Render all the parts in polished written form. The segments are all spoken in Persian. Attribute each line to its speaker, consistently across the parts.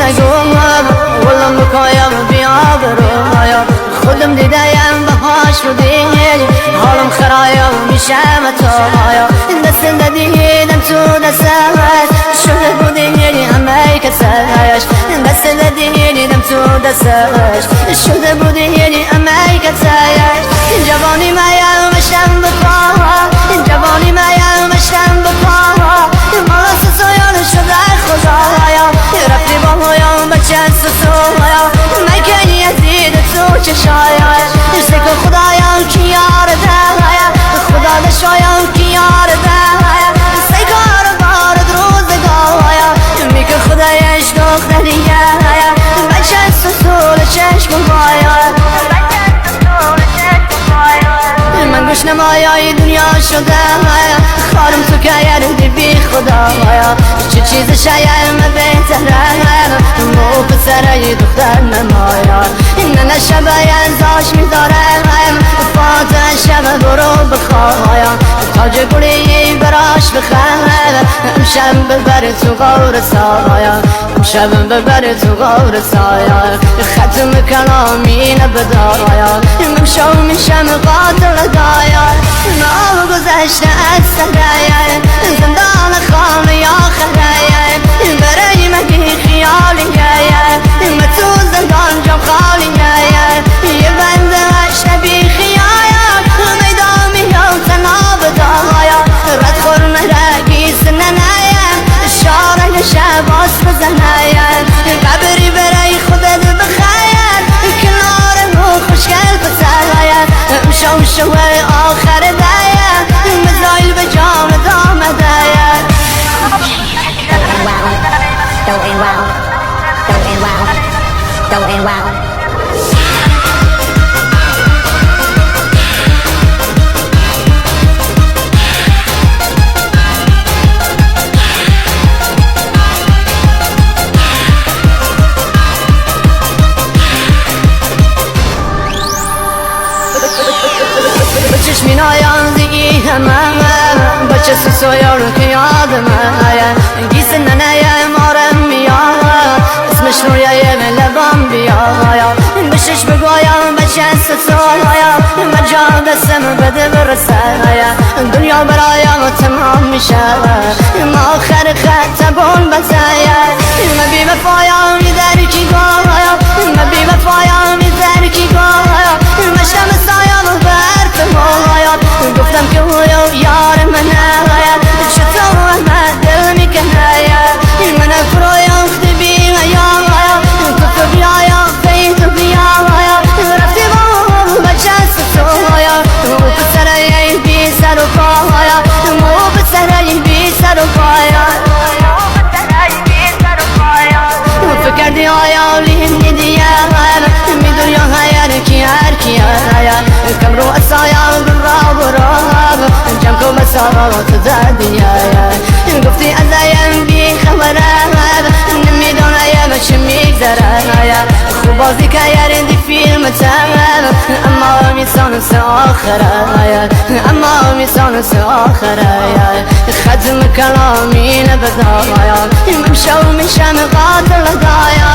Speaker 1: نگم والله مکایم بیا برایا خودم دیدم بهاش بودی حالم خرایا میشم تایا دست دیدم تو دستش شده بودی همه کسش دست دیدم تو دستش شده بودی همه کسش جوانی مایم مشم بپاها جوانی مایم مشم بپاها مالا سویان شده خدایا رفتی با هایم بچه سویا مکنی ازید تو چشایا سکو خدایم کی یار دهایا خدا دشایم کی یار دهایا سکار بارد روزگایا میکن خدایش دختریه بچه سول چشم بایا من گوش نمایای دنیا شده خارم تو که یردی بی خدایا چه چیز شایم بهتره مو پسرای دختر نمایا نه شبه ازاش میدارم فاتح شب برو بخوایا تاج گلی براش بخواه امشب ببر تو غور سایا امشب ببر تو غور سایا ختم کلامی نبدایا ممشو میشم قاتل دایا نام گذشته از سرایا زندان خانه یا خرایا برای مگی خیالیه من تو زندان جام خالیه یه بنده شبی خیایا میدامی یا تناب دایا رد خورم رگیز ننایم شاره شب آس بزنایم قبری برای خودت بخیر کنار رو خوشگل بسرایم شو شوه آخر دایم مزایل به جام دام دایم
Speaker 2: Going wild, going wild, going wild.
Speaker 1: چشمی نایان دیگی همه بچه سویا رو که یادمه گیس ننه مارم میاد اسمش رویه من لبام بیایا بشش بگویم بچه سویا مجال دستم بده برسه دنیا برایم تمام میشه ما آخر خط بون بزایا ما بی وفایم در کی گایا ما بی وفایم در کی گایا مشتم سایم برف مویا گفتم که هویو یار منه چطور احمد دل میکنه من افرویم خدبی غیایا تو بیایا فید بیایا رفتی با بچه ستویا مو بسرای بی سر و پایا مو بسرای بی سر و پایا فکردی آیا لیم دیدی میدونی هر کی کم رو اصایا برا جمع کو مساوات دادی گفتی ازایم بی خبره نمیدونم چه میگذره خوب بازی که یردی فیلم تمام اما میسان سه آخره اما میسان سه آخره ختم کلامی نبدایا ممشو میشم قاتل دایا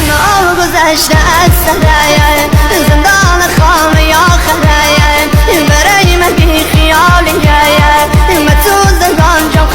Speaker 1: نام گذشته از سرایا زندان خانه یا خرایا برای مگی خیالیه من تو زندان جام